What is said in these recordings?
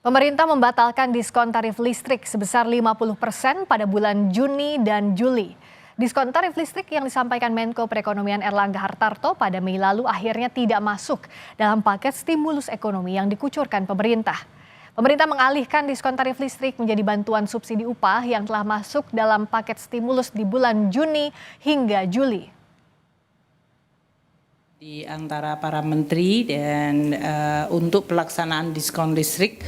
Pemerintah membatalkan diskon tarif listrik sebesar 50% pada bulan Juni dan Juli. Diskon tarif listrik yang disampaikan Menko Perekonomian Erlangga Hartarto pada Mei lalu akhirnya tidak masuk dalam paket stimulus ekonomi yang dikucurkan pemerintah. Pemerintah mengalihkan diskon tarif listrik menjadi bantuan subsidi upah yang telah masuk dalam paket stimulus di bulan Juni hingga Juli. Di antara para menteri dan untuk pelaksanaan diskon listrik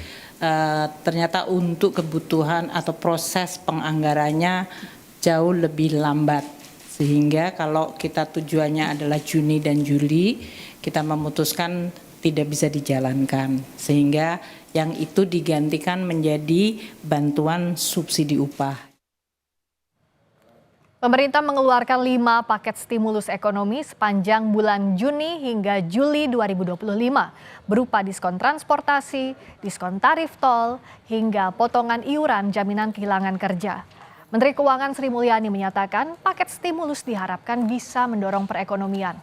ternyata untuk kebutuhan atau proses penganggarannya jauh lebih lambat, sehingga kalau kita tujuannya adalah Juni dan Juli kita memutuskan tidak bisa dijalankan, sehingga yang itu digantikan menjadi bantuan subsidi upah. Pemerintah mengeluarkan 5 paket stimulus ekonomi sepanjang bulan Juni hingga Juli 2025 berupa diskon transportasi, diskon tarif tol, hingga potongan iuran jaminan kehilangan kerja. Menteri Keuangan Sri Mulyani menyatakan paket stimulus diharapkan bisa mendorong perekonomian.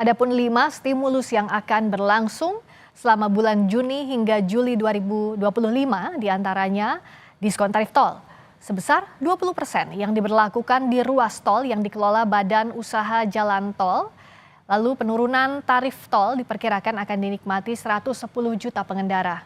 Adapun 5 stimulus yang akan berlangsung selama bulan Juni hingga Juli 2025 diantaranya diskon tarif tol sebesar 20% yang diberlakukan di ruas tol yang dikelola Badan Usaha Jalan Tol. Lalu penurunan tarif tol diperkirakan akan dinikmati 110 juta pengendara.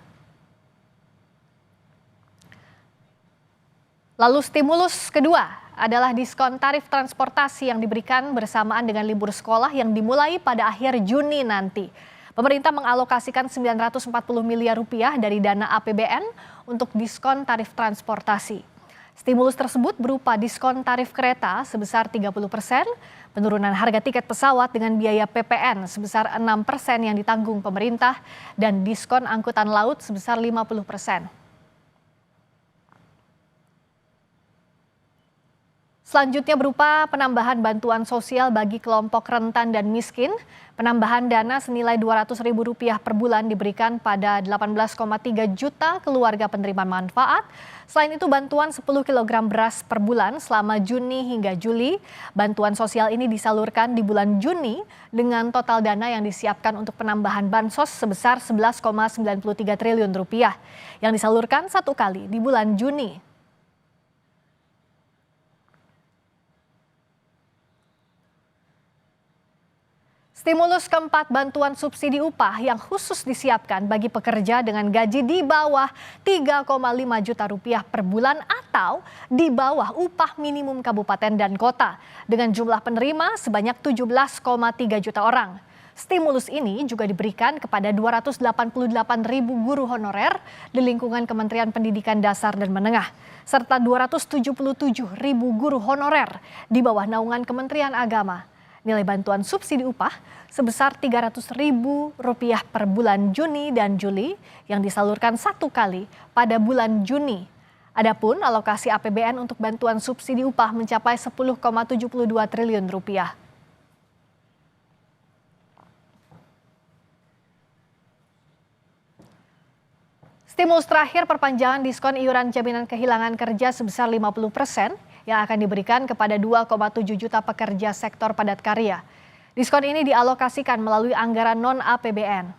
Lalu stimulus kedua adalah diskon tarif transportasi yang diberikan bersamaan dengan libur sekolah yang dimulai pada akhir Juni nanti. Pemerintah mengalokasikan 940 miliar rupiah dari dana APBN untuk diskon tarif transportasi. Stimulus tersebut berupa diskon tarif kereta sebesar 30%, penurunan harga tiket pesawat dengan biaya PPN sebesar 6% yang ditanggung pemerintah, dan diskon angkutan laut sebesar 50%. Selanjutnya berupa penambahan bantuan sosial bagi kelompok rentan dan miskin. Penambahan dana senilai Rp200.000 per bulan diberikan pada 18,3 juta keluarga penerima manfaat. Selain itu bantuan 10 kg beras per bulan selama Juni hingga Juli. Bantuan sosial ini disalurkan di bulan Juni dengan total dana yang disiapkan untuk penambahan bansos sebesar Rp11,93 triliun yang disalurkan satu kali di bulan Juni. Stimulus keempat, bantuan subsidi upah yang khusus disiapkan bagi pekerja dengan gaji di bawah Rp3,5 juta per bulan atau di bawah upah minimum kabupaten dan kota dengan jumlah penerima sebanyak 17,3 juta orang. Stimulus ini juga diberikan kepada 288.000 guru honorer di lingkungan Kementerian Pendidikan Dasar dan Menengah, serta 277.000 guru honorer di bawah naungan Kementerian Agama. Nilai bantuan subsidi upah sebesar Rp300.000 per bulan Juni dan Juli yang disalurkan satu kali pada bulan Juni. Adapun alokasi APBN untuk bantuan subsidi upah mencapai Rp10,72 triliun. Stimulus terakhir perpanjangan diskon iuran jaminan kehilangan kerja sebesar 50% yang akan diberikan kepada 2,7 juta pekerja sektor padat karya. Diskon ini dialokasikan melalui anggaran non-APBN.